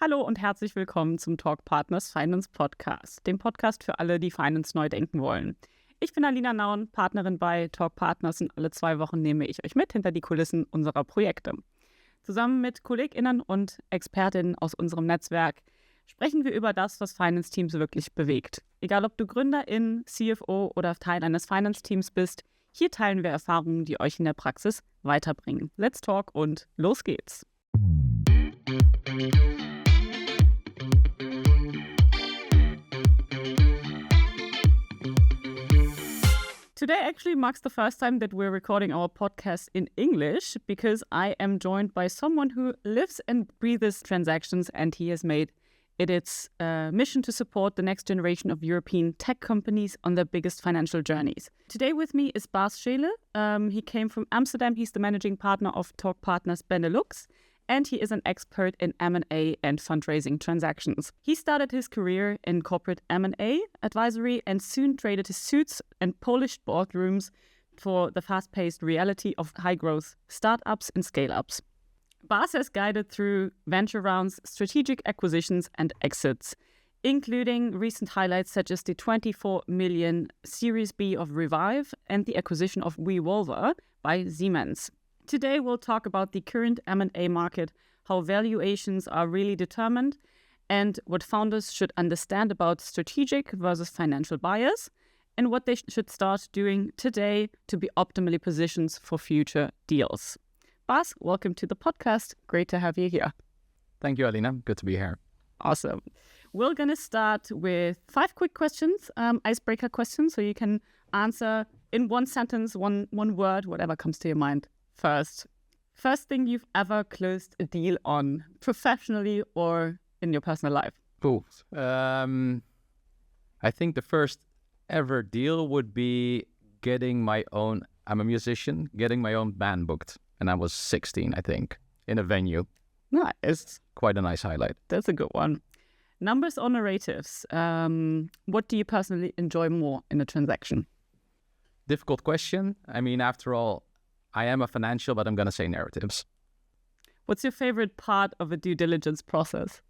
Hallo und herzlich willkommen zum torq.partners Finance Podcast, dem Podcast für alle, die Finance neu denken wollen. Ich bin Alina Nauen, Partnerin bei torq.partners und alle 2 Wochen nehme ich euch mit hinter die Kulissen unserer Projekte. Zusammen mit KollegInnen und ExpertInnen aus unserem Netzwerk sprechen wir über das, was Finance-Teams wirklich bewegt. Egal, ob du GründerIn, CFO oder Teil eines Finance-Teams bist, hier teilen wir Erfahrungen, die euch in der Praxis weiterbringen. Let's talk und los geht's! Today actually marks the first time that we're recording our podcast in English because I am joined by someone who lives and breathes transactions, and he has made it its mission to support the next generation of European tech companies on their biggest financial journeys. Today with me is Bas Scheele. He came from Amsterdam. He's the managing partner of torq.partners Benelux, and he is an expert in M&A and fundraising transactions. He started his career in corporate M&A advisory and soon traded his suits and polished boardrooms for the fast-paced reality of high-growth startups and scale-ups. Bas has guided through venture rounds, strategic acquisitions and exits, including recent highlights such as the 24 million Series B of Revive and the acquisition of WeWolver by Siemens. Today we'll talk about the current M&A market, how valuations are really determined, and what founders should understand about strategic versus financial buyers, and what they should start doing today to be optimally positioned for future deals. Bas, welcome to the podcast. Great to have you here. Thank you, Alina. Good to be here. Awesome. We're going to start with 5 quick questions, icebreaker questions, so you can answer in one sentence, one word, whatever comes to your mind. First thing you've ever closed a deal on, professionally or in your personal life? Cool. I think the first ever deal would be getting my own, I'm a musician, getting my own band booked. And I was 16, I think, in a venue. Nice. Quite a nice highlight. That's a good one. Numbers or narratives? What do you personally enjoy more in a transaction? Difficult question. I mean, after all, I am a financial, but I'm going to say narratives. What's your favorite part of a due diligence process?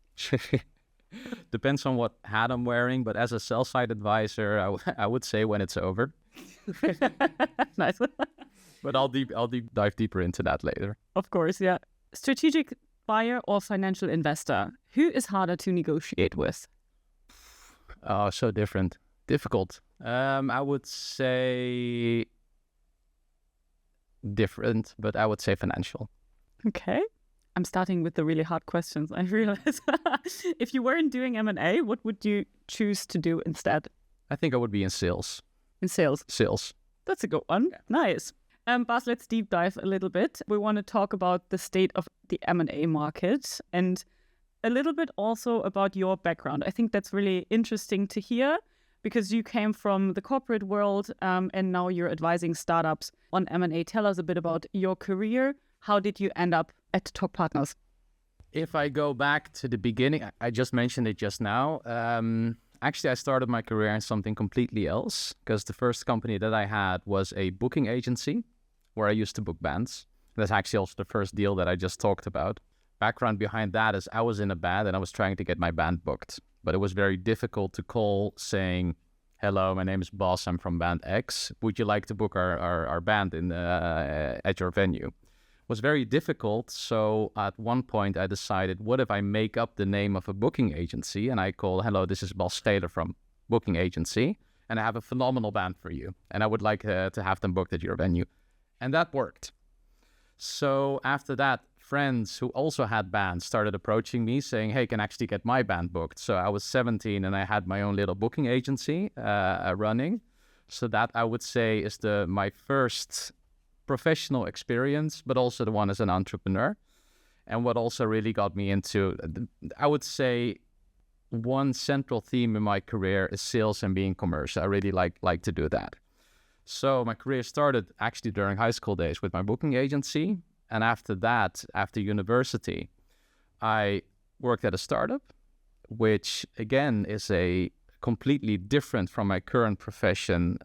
Depends on what hat I'm wearing, but as a sell-side advisor, I would say when it's over. Nice. But I'll dive deeper into that later. Of course, yeah. Strategic buyer or financial investor? Who is harder to negotiate with? Oh, so different. Difficult. I would say different, but I would say financial. Okay. I'm starting with the really hard questions. I realize if you weren't doing M&A, what would you choose to do instead? I think I would be in sales. In sales? Sales. That's a good one. Yeah. Nice. Bas, let's deep dive a little bit. We want to talk about the state of the M&A market and a little bit also about your background. I think that's really interesting to hear because you came from the corporate world and now you're advising startups on M&A. Tell us a bit about your career. How did you end up at torq.partners? If I go back to the beginning, I just mentioned it just now. Actually, I started my career in something completely else because the first company that I had was a booking agency where I used to book bands. That's actually also the first deal that I just talked about. Background behind that is I was in a band and I was trying to get my band booked. But it was very difficult to call saying, hello, my name is Bas, I'm from band X. Would you like to book our band at your venue? It was very difficult. So at one point I decided, what if I make up the name of a booking agency and I call, hello, this is Bas Scheele from booking agency. And I have a phenomenal band for you. And I would like to have them booked at your venue. And that worked. So after that, friends who also had bands started approaching me saying, hey, can I actually get my band booked? So I was 17 and I had my own little booking agency running. So that I would say is my first professional experience, but also the one as an entrepreneur. And what also really got me into, I would say, one central theme in my career is sales and being commercial. I really like to do that. So my career started actually during high school days with my booking agency. And after that, after university, I worked at a startup, which again is a completely different from my current profession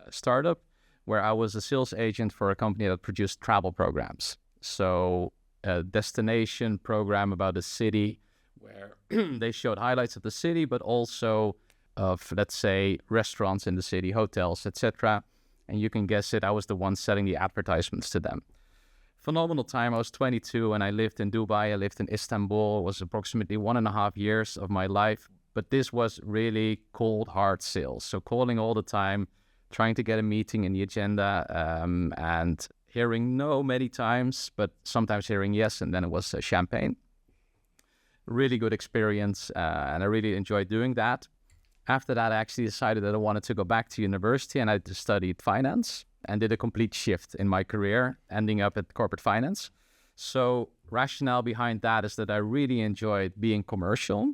startup, where I was a sales agent for a company that produced travel programs. So a destination program about a city where they showed highlights of the city, but also of, let's say, restaurants in the city, hotels, etc. And you can guess it, I was the one selling the advertisements to them. Phenomenal time. I was 22 and I lived in Dubai. I lived in Istanbul. It was approximately 1.5 years of my life. But this was really cold, hard sales. So calling all the time, trying to get a meeting in the agenda, and hearing no many times, but sometimes hearing yes, and then it was champagne. Really good experience, and I really enjoyed doing that. After that, I actually decided that I wanted to go back to university, and I studied finance and did a complete shift in my career, ending up at corporate finance. So rationale behind that is that I really enjoyed being commercial.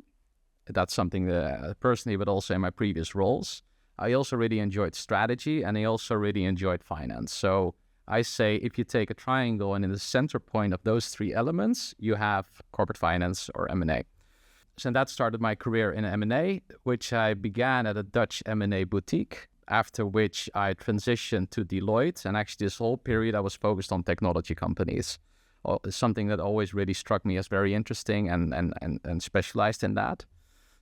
That's something that personally, but also in my previous roles. I also really enjoyed strategy, and I also really enjoyed finance. So I say if you take a triangle and in the center point of those three elements, you have corporate finance or M&A. So that started my career in M&A, which I began at a Dutch M&A boutique, after which I transitioned to Deloitte. And actually this whole period I was focused on technology companies, something that always really struck me as very interesting and specialized in that.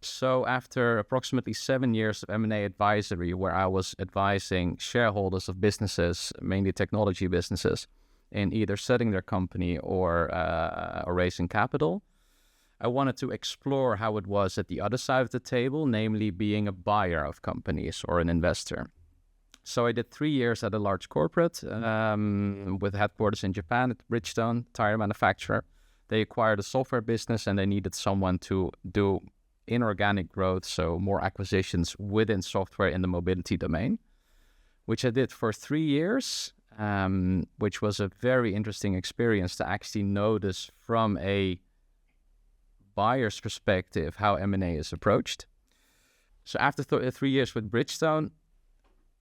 So after approximately 7 years of M&A advisory, where I was advising shareholders of businesses, mainly technology businesses, in either setting their company or raising capital, I wanted to explore how it was at the other side of the table, namely being a buyer of companies or an investor. So I did 3 years at a large corporate with headquarters in Japan at Bridgestone, tire manufacturer. They acquired a software business and they needed someone to do inorganic growth, so more acquisitions within software in the mobility domain, which I did for 3 years, which was a very interesting experience to actually notice from a buyer's perspective how M&A is approached. So after 3 years with Bridgestone,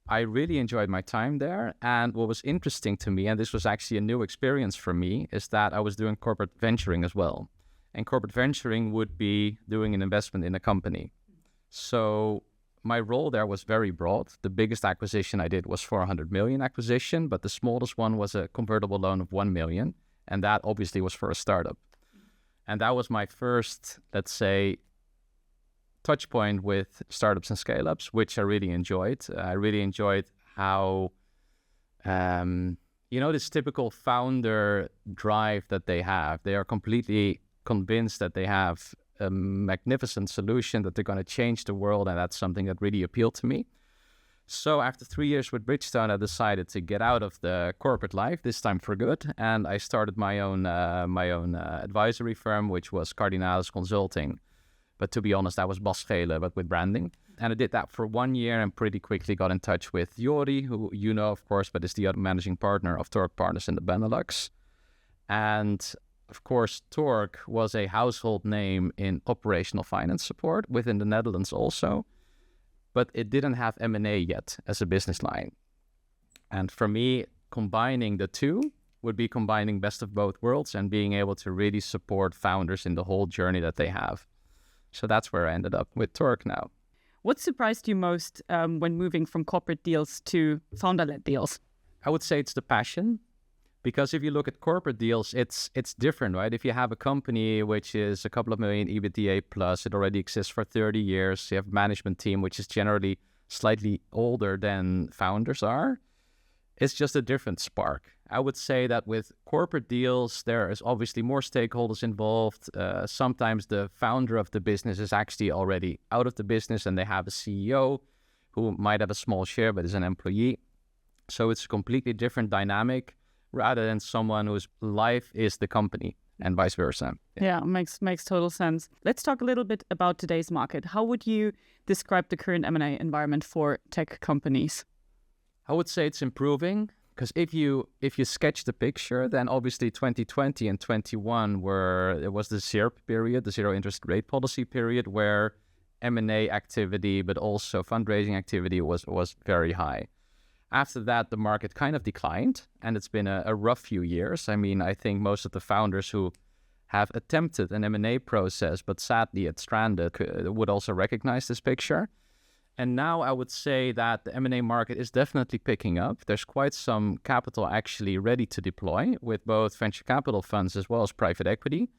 I really enjoyed my time there. And what was interesting to me, and this was actually a new experience for me, is that I was doing corporate venturing as well. And corporate venturing would be doing an investment in a company. So my role there was very broad. The biggest acquisition I did was 400 million acquisition, but the smallest one was a convertible loan of 1 million. And that obviously was for a startup. And that was my first, let's say, touch point with startups and scale-ups, which I really enjoyed. I really enjoyed how, this typical founder drive that they have. They are completely convinced that they have a magnificent solution, that they're going to change the world, and that's something that really appealed to me. So after 3 years with Bridgestone, I decided to get out of the corporate life, this time for good, and I started my own advisory firm, which was Cardinalis Consulting. But to be honest, that was Bas Scheele, but with branding. And I did that for 1 year and pretty quickly got in touch with Jori, who you know, of course, but is the other managing partner of torq.partners in the Benelux. And of course, Torq was a household name in operational finance support within the Netherlands also, but it didn't have M&A yet as a business line. And for me, combining the two would be combining best of both worlds and being able to really support founders in the whole journey that they have. So that's where I ended up with Torq now. What surprised you most when moving from corporate deals to founder-led deals? I would say it's the passion. Because if you look at corporate deals, it's different, right? If you have a company which is a couple of million EBITDA plus, it already exists for 30 years, you have a management team which is generally slightly older than founders are, it's just a different spark. I would say that with corporate deals, there is obviously more stakeholders involved. Sometimes the founder of the business is actually already out of the business and they have a CEO who might have a small share but is an employee. So it's a completely different dynamic, rather than someone whose life is the company and vice versa. Yeah, makes total sense. Let's talk a little bit about today's market. How would you describe the current M&A environment for tech companies? I would say it's improving, because if you sketch the picture, then obviously 2020 and 21 it was the ZIRP period, the zero interest rate policy period, where M&A activity, but also fundraising activity was very high. After that, the market kind of declined, and it's been a rough few years. I mean, I think most of the founders who have attempted an M&A process, but sadly it's stranded, would also recognize this picture. And now I would say that the M&A market is definitely picking up. There's quite some capital actually ready to deploy with both venture capital funds as well as private equity.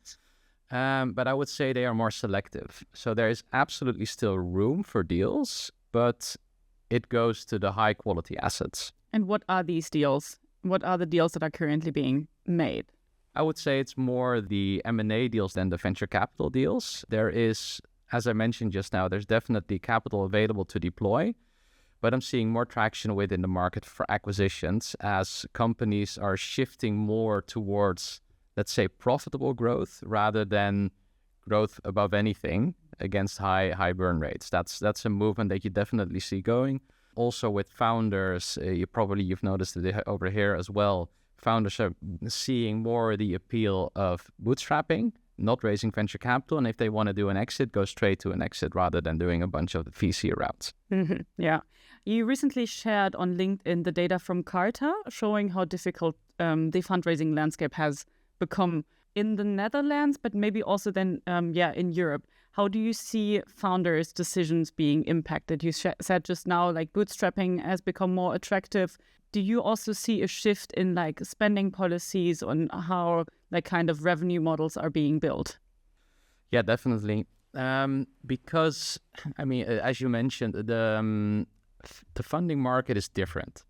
But I would say they are more selective. So there is absolutely still room for deals, but it goes to the high quality assets. And what are these deals? What are the deals that are currently being made? I would say it's more the M&A deals than the venture capital deals. There is, as I mentioned just now, there's definitely capital available to deploy, but I'm seeing more traction within the market for acquisitions as companies are shifting more towards, let's say, profitable growth rather than growth above anything against high burn rates. That's a movement that you definitely see going. Also with founders, you've noticed it over here as well. Founders are seeing more the appeal of bootstrapping, not raising venture capital, and if they want to do an exit, go straight to an exit rather than doing a bunch of VC routes. Yeah. You recently shared on LinkedIn the data from Carta showing how difficult the fundraising landscape has become in the Netherlands, but maybe also then, in Europe. How do you see founders' decisions being impacted? You said just now, like bootstrapping has become more attractive. Do you also see a shift in like spending policies on how like kind of revenue models are being built? Yeah, definitely. Because, I mean, as you mentioned, the funding market is different.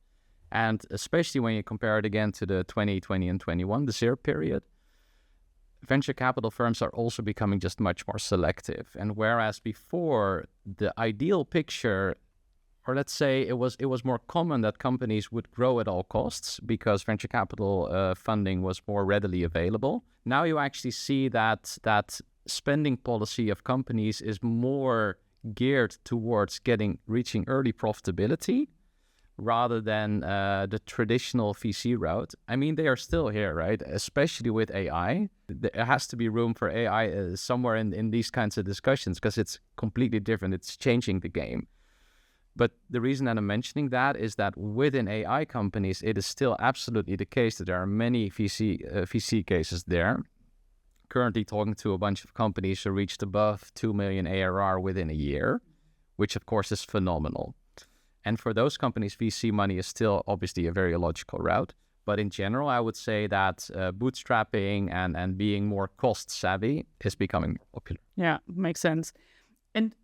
And especially when you compare it again to the 2020 and 21, the zero period, venture capital firms are also becoming just much more selective. And whereas before the ideal picture, or let's say it was more common that companies would grow at all costs because venture capital funding was more readily available. Now you actually see that spending policy of companies is more geared towards reaching early profitability rather than the traditional VC route. I mean, they are still here, right? Especially with AI. There has to be room for AI somewhere in these kinds of discussions because it's completely different. It's changing the game. But the reason that I'm mentioning that is that within AI companies, it is still absolutely the case that there are many VC cases there. Currently talking to a bunch of companies who reached above 2 million ARR within a year, which of course is phenomenal. And for those companies, VC money is still obviously a very logical route. But in general, I would say that bootstrapping and being more cost savvy is becoming popular. Yeah, makes sense. And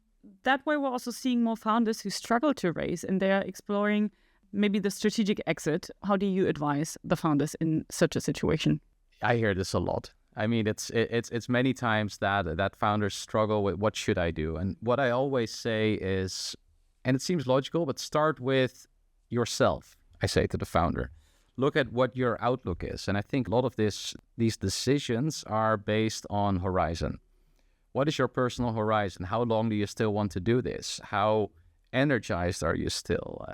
that way, we're also seeing more founders who struggle to raise and they're exploring maybe the strategic exit. How do you advise the founders in such a situation? I hear this a lot. I mean, it's many times that founders struggle with what should I do? And what I always say is, and it seems logical, but start with yourself, I say to the founder. Look at what your outlook is. And I think a lot of these decisions are based on horizon. What is your personal horizon? How long do you still want to do this? How energized are you still?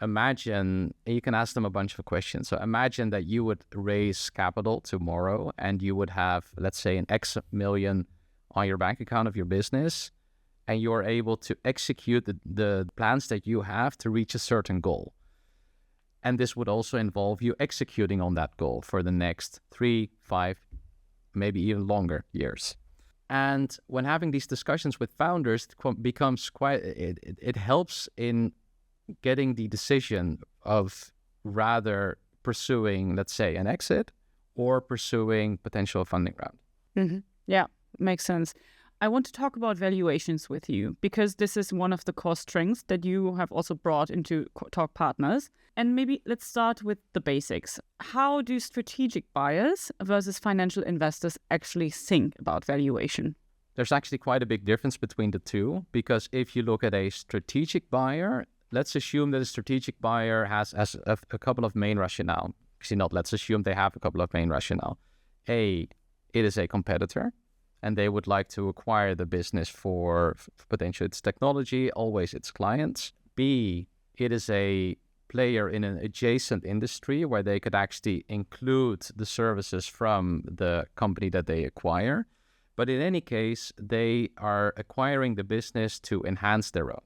Imagine, you can ask them a bunch of questions. So imagine that you would raise capital tomorrow and you would have, let's say, an X million on your bank account of your business, and you're able to execute the plans that you have to reach a certain goal. And this would also involve you executing on that goal for the next 3, 5, maybe even longer years. And when having these discussions with founders, it helps in getting the decision of rather pursuing, let's say, an exit or pursuing potential funding round. Mm-hmm. Yeah, makes sense. I want to talk about valuations with you because this is one of the core strengths that you have also brought into torq.partners. And maybe let's start with the basics. How do strategic buyers versus financial investors actually think about valuation? There's actually quite a big difference between the two, because if you look at a strategic buyer, let's assume that a strategic buyer has a couple of main rationale. Actually, not let's assume they have a couple of main rationale. A, it is a competitor, and they would like to acquire the business for potentially its technology, always its clients. B, it is a player in an adjacent industry where they could actually include the services from the company that they acquire. But in any case, they are acquiring the business to enhance their own.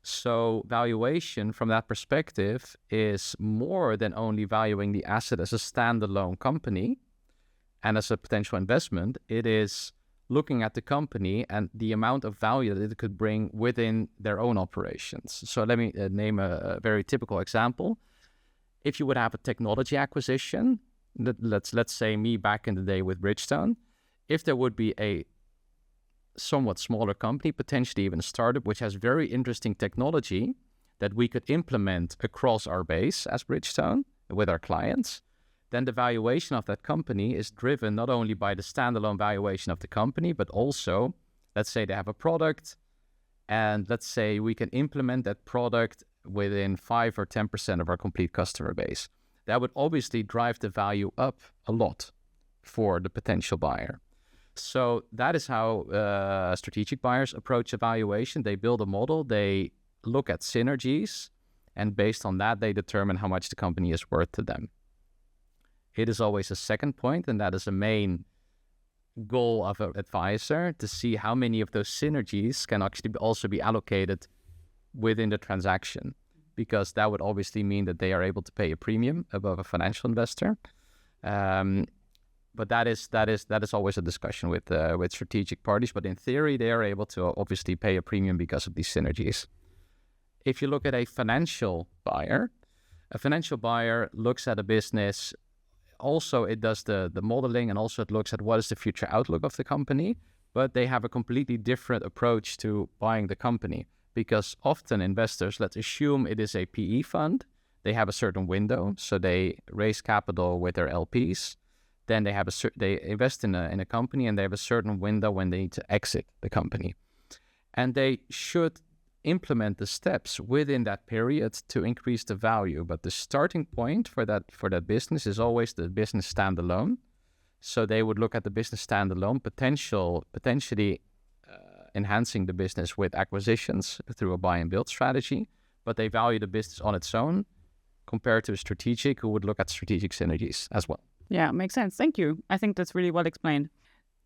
So valuation from that perspective is more than only valuing the asset as a standalone company and as a potential investment. It is looking at the company and the amount of value that it could bring within their own operations. So let me name a very typical example. If you would have a technology acquisition, let's say me back in the day with Bridgestone, If there would be a somewhat smaller company, potentially even a startup, which has very interesting technology that we could implement across our base as Bridgestone with our clients, then the valuation of that company is driven not only by the standalone valuation of the company, but also, let's say they have a product, and let's say we can implement that product within 5 or 10% of our complete customer base. That would obviously drive the value up a lot for the potential buyer. So that is how strategic buyers approach evaluation. They build a model, they look at synergies, and based on that, they determine how much the company is worth to them. It is always a second point, and that is the main goal of an advisor, to see how many of those synergies can actually also be allocated within the transaction, because that would obviously mean that they are able to pay a premium above a financial investor. But that is always a discussion with strategic parties. But in theory, they are able to obviously pay a premium because of these synergies. If you look at a financial buyer looks at a business. Also, it does the modeling, and also it looks at what is the future outlook of the company. But they have a completely different approach to buying the company, because often investors, let's assume it is a PE fund, they have a certain window, so they raise capital with their LPs. Then they invest in a company, and they have a certain window when they need to exit the company, and they should implement the steps within that period to increase the value. But the starting point for that business is always the business standalone. So they would look at the business standalone, potentially enhancing the business with acquisitions through a buy and build strategy, but they value the business on its own compared to a strategic who would look at strategic synergies as well. Yeah, makes sense. Thank you. I think that's really well explained.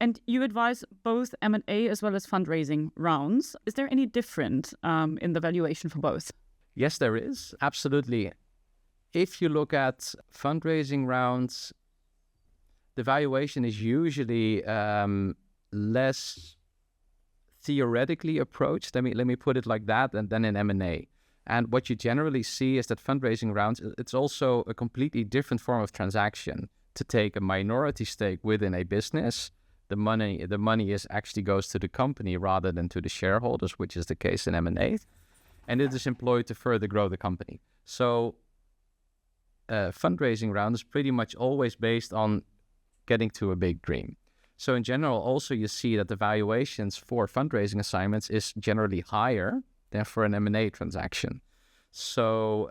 And you advise both M&A as well as fundraising rounds. Is there any difference in the valuation for both? Yes, there is. Absolutely. If you look at fundraising rounds, the valuation is usually less theoretically approached. Let me put it like that, and then in M&A. And what you generally see is that fundraising rounds, it's also a completely different form of transaction. To take a minority stake within a business, the money actually goes to the company rather than to the shareholders, which is the case in M&A, and it is employed to further grow the company. So fundraising round is pretty much always based on getting to a big dream. So in general, also you see that the valuations for fundraising assignments is generally higher than for an M&A transaction. So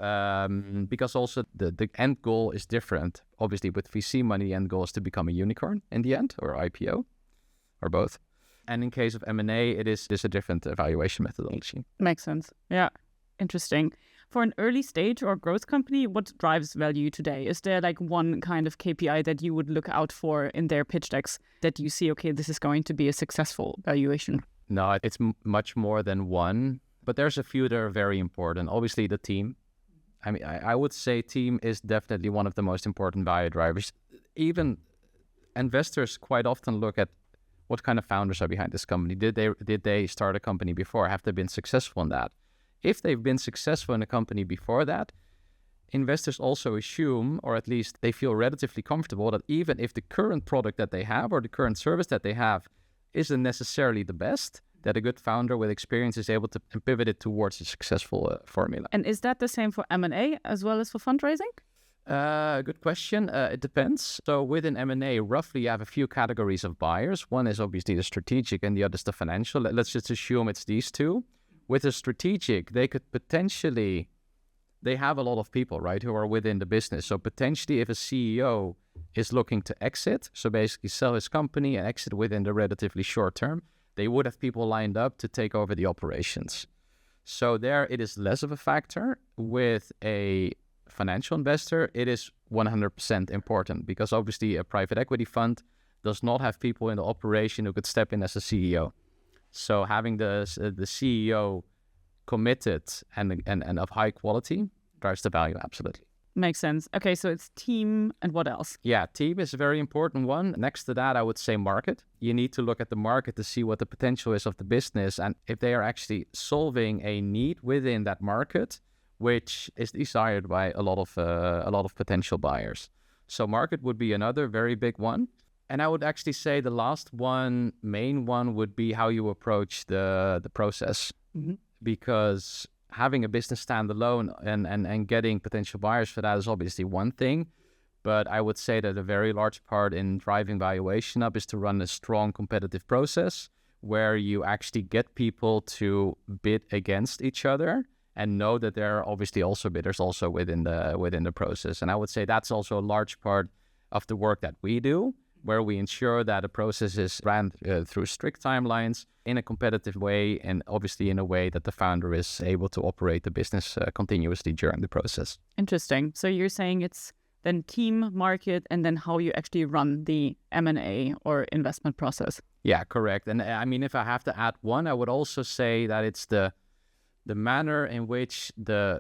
because also the end goal is different. Obviously with VC money, the end goal is to become a unicorn in the end, or IPO, or both. And in case of M&A, it is a different evaluation methodology. Makes sense. Yeah. Interesting. For an early stage or growth company, what drives value today? Is there like one kind of KPI that you would look out for in their pitch decks that you see, okay, this is going to be a successful valuation? No, it's much more than one. But there's a few that are very important. Obviously, the team. I mean, I would say team is definitely one of the most important value drivers. Even investors quite often look at what kind of founders are behind this company. Did they start a company before? Have they been successful in that? If they've been successful in a company before that, investors also assume, or at least they feel relatively comfortable, that even if the current product that they have or the current service that they have isn't necessarily the best, that a good founder with experience is able to pivot it towards a successful formula. And is that the same for M&A as well as for fundraising? Good question. It depends. So within M&A, roughly you have a few categories of buyers. One is obviously the strategic and the other is the financial. Let's just assume it's these two. With a strategic, they have a lot of people, right, who are within the business. So potentially if a CEO is looking to exit, so basically sell his company and exit within the relatively short term, they would have people lined up to take over the operations. So there it is less of a factor. With a financial investor, it is 100% important, because obviously a private equity fund does not have people in the operation who could step in as a CEO. So having the CEO committed and of high quality drives the value, absolutely. Makes sense. Okay, so it's team, and what else? Yeah, team is a very important one. Next to that, I would say market. You need to look at the market to see what the potential is of the business, and if they are actually solving a need within that market, which is desired by a lot of potential buyers. So market would be another very big one. And I would actually say the last one, main one, would be how you approach the process. Because having a business standalone and getting potential buyers for that is obviously one thing. But I would say that a very large part in driving valuation up is to run a strong competitive process where you actually get people to bid against each other and know that there are obviously also bidders also within the process. And I would say that's also a large part of the work that we do, where we ensure that a process is ran through strict timelines in a competitive way, and obviously in a way that the founder is able to operate the business continuously during the process. Interesting. So you're saying it's then team, market, and then how you actually run the M&A or investment process. Yeah, correct. And I mean, if I have to add one, I would also say that it's the manner in which the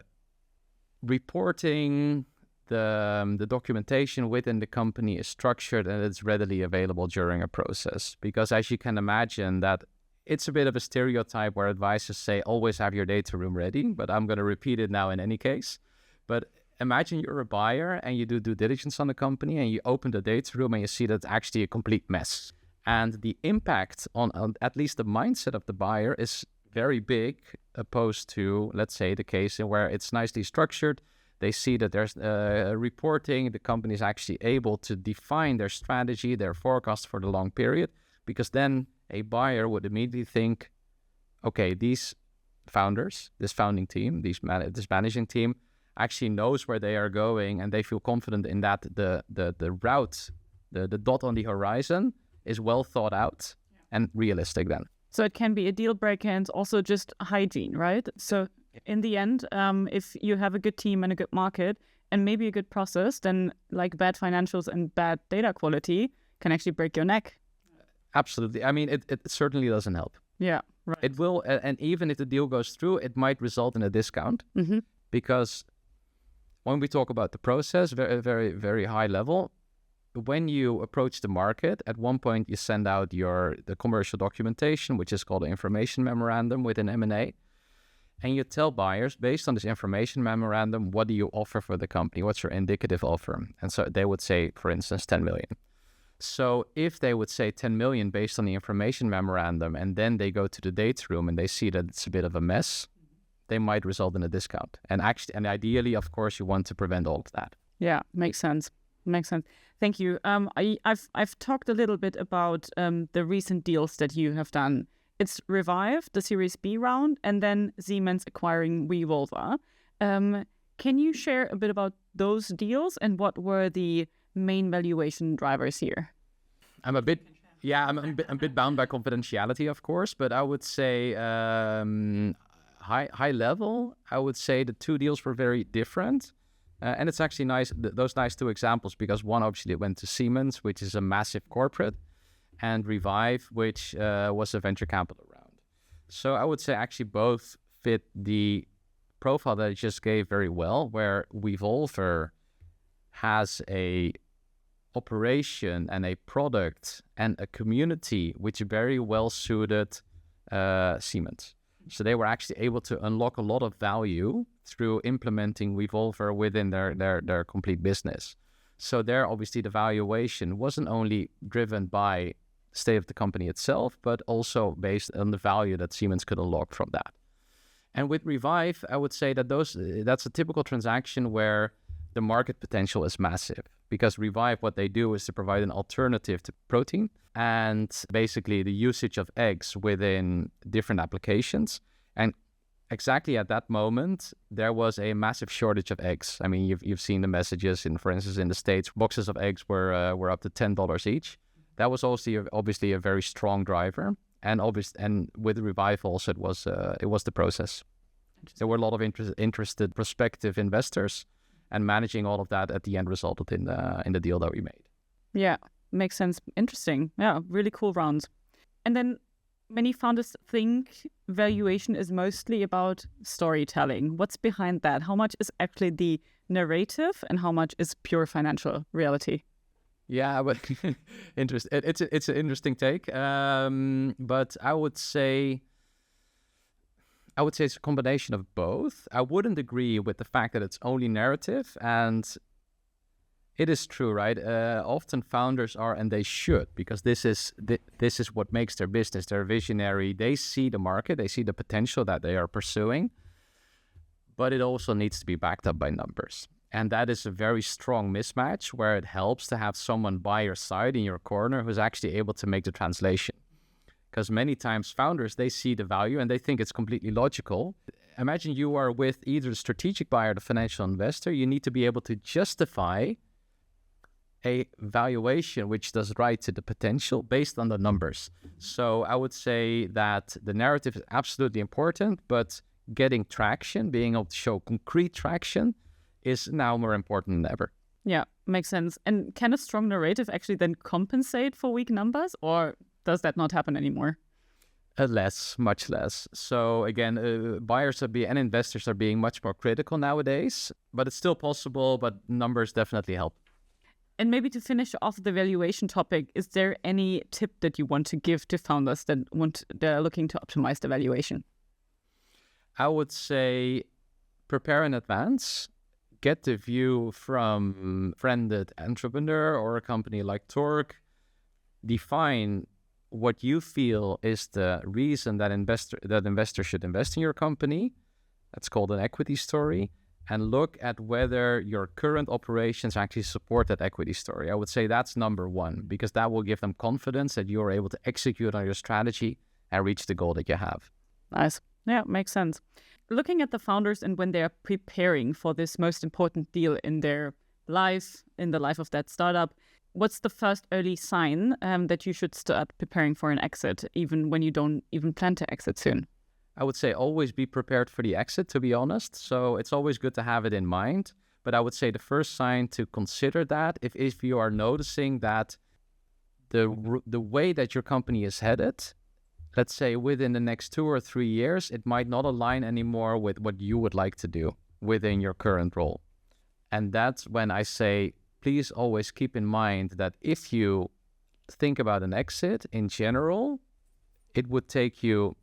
reporting, the documentation within the company is structured and it's readily available during a process. Because as you can imagine, that it's a bit of a stereotype where advisors say, always have your data room ready, but I'm going to repeat it now in any case. But imagine you're a buyer and you do due diligence on the company and you open the data room and you see that it's actually a complete mess. And the impact on at least the mindset of the buyer is very big, opposed to, let's say, the case in where it's nicely structured. They see that there's reporting, the company is actually able to define their strategy, their forecast for the long period, because then a buyer would immediately think, okay, these founders, this founding team, this managing team actually knows where they are going, and they feel confident in that the route, the dot on the horizon is well thought out and realistic then. So it can be a deal breaker and also just hygiene, right? So in the end, if you have a good team and a good market and maybe a good process, then like bad financials and bad data quality can actually break your neck. Absolutely. I mean, it certainly doesn't help. Yeah, right. It will, and even if the deal goes through, it might result in a discount because when we talk about the process, very, very, very high level, when you approach the market, at one point you send out the commercial documentation, which is called an information memorandum within M&A. And you tell buyers, based on this information memorandum, what do you offer for the company? What's your indicative offer? And so they would say, for instance, 10 million. So if they would say 10 million based on the information memorandum, and then they go to the data room and they see that it's a bit of a mess, they might result in a discount. And ideally, of course, you want to prevent all of that. Yeah, makes sense. Makes sense. Thank you. I've talked a little bit about the recent deals that you have done. It's Revive, the Series B round, and then Siemens acquiring Revolver. Can you share a bit about those deals and what were the main valuation drivers here? I'm a bit bound by confidentiality, of course, but I would say high level, I would say the two deals were very different. And it's actually nice, those nice two examples, because one obviously went to Siemens, which is a massive corporate, and Revive, which was a venture capital round. So I would say actually both fit the profile that I just gave very well, where Revolver has a operation and a product and a community which very well suited Siemens. So they were actually able to unlock a lot of value through implementing Revolver within their complete business. So there, obviously, the valuation wasn't only driven by the state of the company itself, but also based on the value that Siemens could unlock from that. And with Revive, I would say that that's a typical transaction where the market potential is massive, because Revive, what they do is to provide an alternative to protein and basically the usage of eggs within different applications. And exactly at that moment, there was a massive shortage of eggs. I mean, you've seen the messages, for instance, in the States, boxes of eggs were up to $10 each. That was also obviously a very strong driver. And with Revive also, it was the process. There were a lot of interested prospective investors, and managing all of that at the end resulted in the deal that we made. Yeah, makes sense. Interesting. Yeah, really cool rounds. And then many founders think valuation is mostly about storytelling. What's behind that? How much is actually the narrative and how much is pure financial reality? Yeah, but it's an interesting take. But I would say it's a combination of both. I wouldn't agree with the fact that it's only narrative, and It is true, right? Often founders are, and they should, because this is what makes their business. They're visionary. They see the market. They see the potential that they are pursuing. But it also needs to be backed up by numbers. And that is a very strong mismatch where it helps to have someone by your side in your corner who's actually able to make the translation. Because many times founders, they see the value and they think it's completely logical. Imagine you are with either the strategic buyer or the financial investor. You need to be able to justify a valuation which does right to the potential based on the numbers. So I would say that the narrative is absolutely important, but getting traction, being able to show concrete traction is now more important than ever. Yeah, makes sense. And can a strong narrative actually then compensate for weak numbers, or does that not happen anymore? Much less. So again, buyers and investors are being much more critical nowadays, but it's still possible, but numbers definitely help. And maybe to finish off the valuation topic, is there any tip that you want to give to founders that they're looking to optimize the valuation? I would say prepare in advance, get the view from a friended entrepreneur or a company like torq, define what you feel is the reason that investor should invest in your company. That's called an equity story. And look at whether your current operations actually support that equity story. I would say that's number one, because that will give them confidence that you're able to execute on your strategy and reach the goal that you have. Nice. Yeah, makes sense. Looking at the founders and when they're preparing for this most important deal in their life, in the life of that startup, what's the first early sign that you should start preparing for an exit, even when you don't even plan to exit soon? I would say always be prepared for the exit, to be honest. So it's always good to have it in mind. But I would say the first sign to consider that, if you are noticing that the way that your company is headed, let's say within the next 2 or 3 years, it might not align anymore with what you would like to do within your current role. And that's when I say, please always keep in mind that if you think about an exit in general, it would take you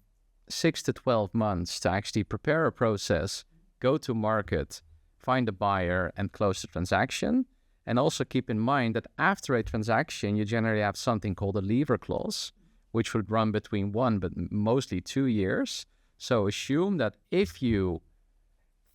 6 to 12 months to actually prepare a process, go to market, find a buyer, and close the transaction. And also keep in mind that after a transaction, you generally have something called a leaver clause, which would run between 1, but mostly 2 years. So assume that if you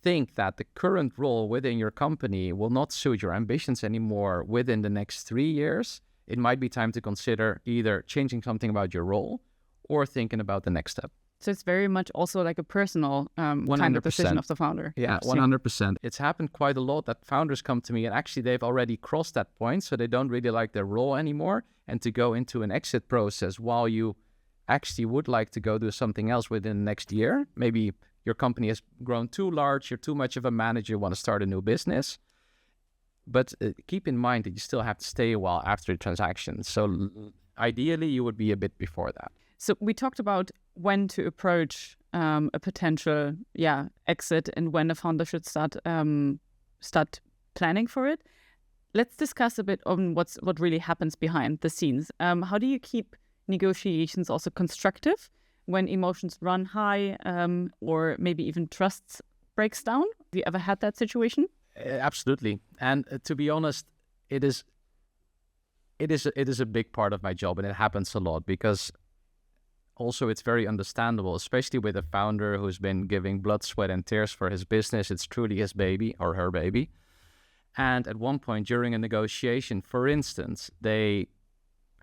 think that the current role within your company will not suit your ambitions anymore within the next 3 years, it might be time to consider either changing something about your role or thinking about the next step. So it's very much also like a personal kind of decision of the founder. Yeah, 100%. It's happened quite a lot that founders come to me and actually they've already crossed that point, so they don't really like their role anymore, and to go into an exit process while you actually would like to go do something else within the next year. Maybe your company has grown too large, you're too much of a manager, you want to start a new business. But keep in mind that you still have to stay a while after the transaction. So ideally, you would be a bit before that. So we talked about when to approach a potential exit and when a founder should start planning for it. Let's discuss a bit on what really happens behind the scenes. How do you keep negotiations also constructive when emotions run high or maybe even trust breaks down? Have you ever had that situation? Absolutely. And to be honest, it is a big part of my job, and it happens a lot because also it's very understandable, especially with a founder who's been giving blood, sweat, and tears for his business. It's truly his baby or her baby. And at one point during a negotiation, for instance,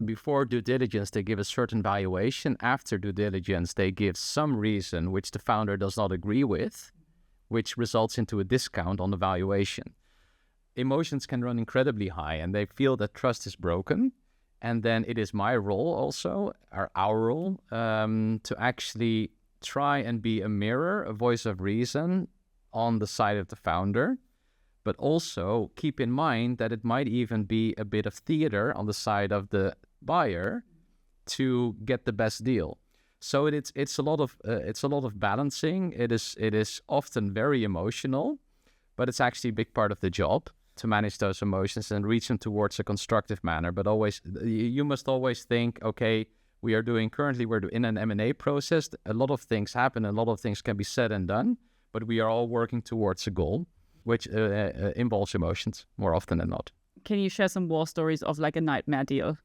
before due diligence, they give a certain valuation. After due diligence, they give some reason which the founder does not agree with, which results into a discount on the valuation. Emotions can run incredibly high, and they feel that trust is broken. And then it is my role also, or our role, to actually try and be a mirror, a voice of reason on the side of the founder, but also keep in mind that it might even be a bit of theater on the side of the buyer to get the best deal. So it's a lot of balancing. It is often very emotional, but it's actually a big part of the job to manage those emotions and reach them towards a constructive manner. But you must always think, okay, we're in an M&A process. A lot of things happen, a lot of things can be said and done, but we are all working towards a goal, which involves emotions more often than not. Can you share some war stories of like a nightmare deal?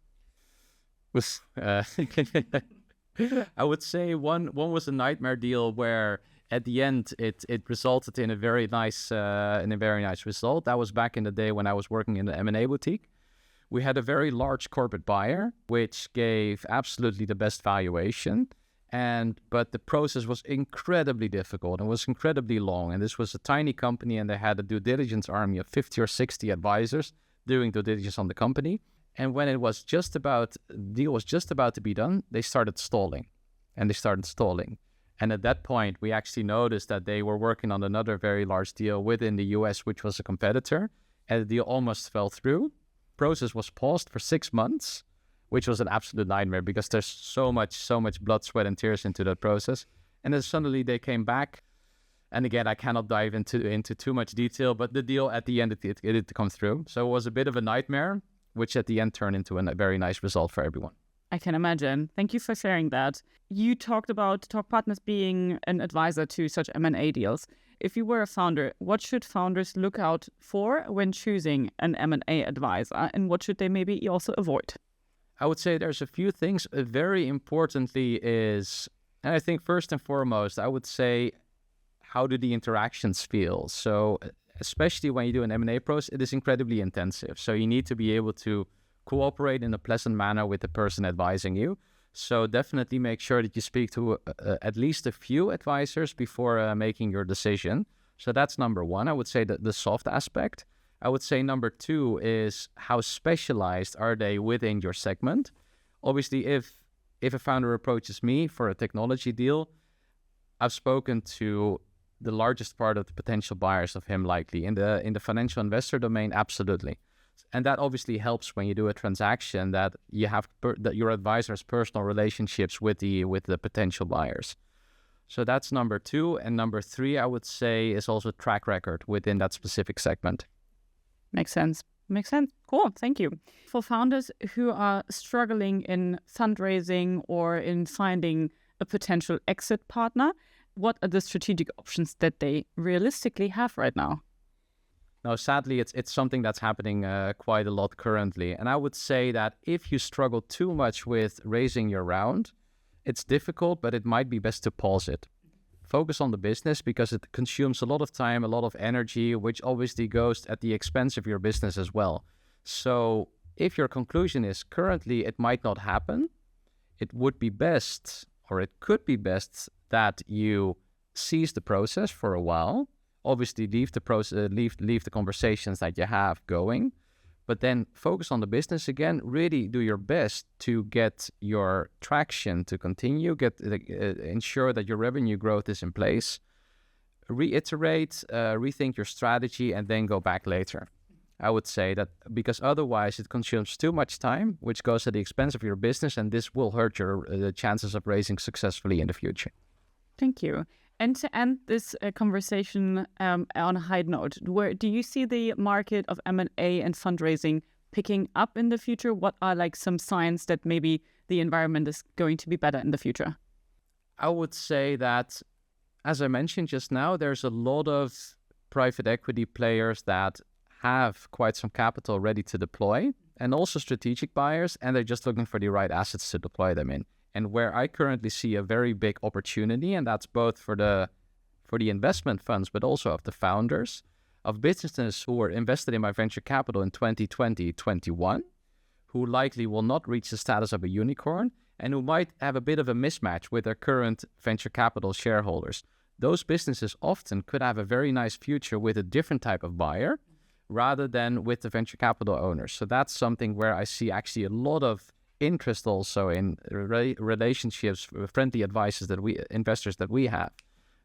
I would say one was a nightmare deal where at the end it resulted in a very nice result. That was back in the day when I was working in the M&A boutique. We had a very large corporate buyer which gave absolutely the best valuation, but the process was incredibly difficult and was incredibly long. And this was a tiny company, and they had a due diligence army of 50 or 60 advisors doing due diligence on the company. And when the deal was just about to be done, they started stalling. And at that point, we actually noticed that they were working on another very large deal within the US, which was a competitor. And the deal almost fell through. Process was paused for 6 months, which was an absolute nightmare because there's so much blood, sweat, and tears into that process. And then suddenly they came back. And again, I cannot dive into too much detail, but the deal at the end, it did come through. So it was a bit of a nightmare, which at the end turned into a very nice result for everyone. I can imagine. Thank you for sharing that. You talked about torq.partners being an advisor to such M&A deals. If you were a founder, what should founders look out for when choosing an M&A advisor, and what should they maybe also avoid? I would say there's a few things. Very importantly is, and I think first and foremost, I would say, how do the interactions feel? So especially when you do an M&A process, it is incredibly intensive. So you need to be able to cooperate in a pleasant manner with the person advising you. So definitely make sure that you speak to at least a few advisors before making your decision. So that's number one. I would say that the soft aspect. I would say number two is how specialized are they within your segment? Obviously, if a founder approaches me for a technology deal, I've spoken to the largest part of the potential buyers of him likely. In the financial investor domain, absolutely. And that obviously helps when you do a transaction that you have that your advisor has personal relationships with the potential buyers. So that's number two. And number three, I would say, is also track record within that specific segment. Makes sense. Cool. Thank you. For founders who are struggling in fundraising or in finding a potential exit partner, what are the strategic options that they realistically have right now? Now, sadly, it's something that's happening quite a lot currently. And I would say that if you struggle too much with raising your round, it's difficult, but it might be best to pause it. Focus on the business because it consumes a lot of time, a lot of energy, which obviously goes at the expense of your business as well. So if your conclusion is currently it might not happen, it would be best, or it could be best, that you cease the process for a while. Obviously, leave the process, leave the conversations that you have going, but then focus on the business again. Really do your best to get your traction to continue. Ensure that your revenue growth is in place. Reiterate, rethink your strategy, and then go back later. I would say that because otherwise it consumes too much time, which goes at the expense of your business, and this will hurt your chances of raising successfully in the future. Thank you. And to end this conversation on a high note, where do you see the market of M&A and fundraising picking up in the future? What are like some signs that maybe the environment is going to be better in the future? I would say that, as I mentioned just now, there's a lot of private equity players that have quite some capital ready to deploy, and also strategic buyers, and they're just looking for the right assets to deploy them in. And where I currently see a very big opportunity, and that's both for the investment funds, but also of the founders of businesses who were invested in my venture capital in 2020, 21, who likely will not reach the status of a unicorn, and who might have a bit of a mismatch with their current venture capital shareholders. Those businesses often could have a very nice future with a different type of buyer rather than with the venture capital owners. So that's something where I see actually a lot of interest also in relationships, friendly investors that we have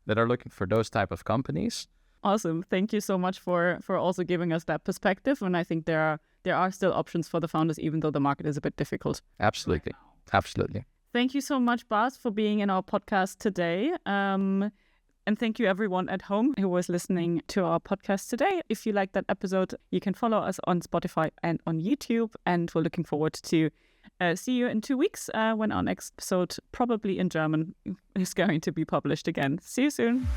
that are looking for those type of companies. Awesome. Thank you so much for also giving us that perspective. And I think there are still options for the founders, even though the market is a bit difficult. Absolutely. Absolutely. Thank you so much, Bas, for being in our podcast today. And thank you everyone at home who was listening to our podcast today. If you liked that episode, you can follow us on Spotify and on YouTube. And we're looking forward to see you in 2 weeks when our next episode, probably in German, is going to be published again. See you soon.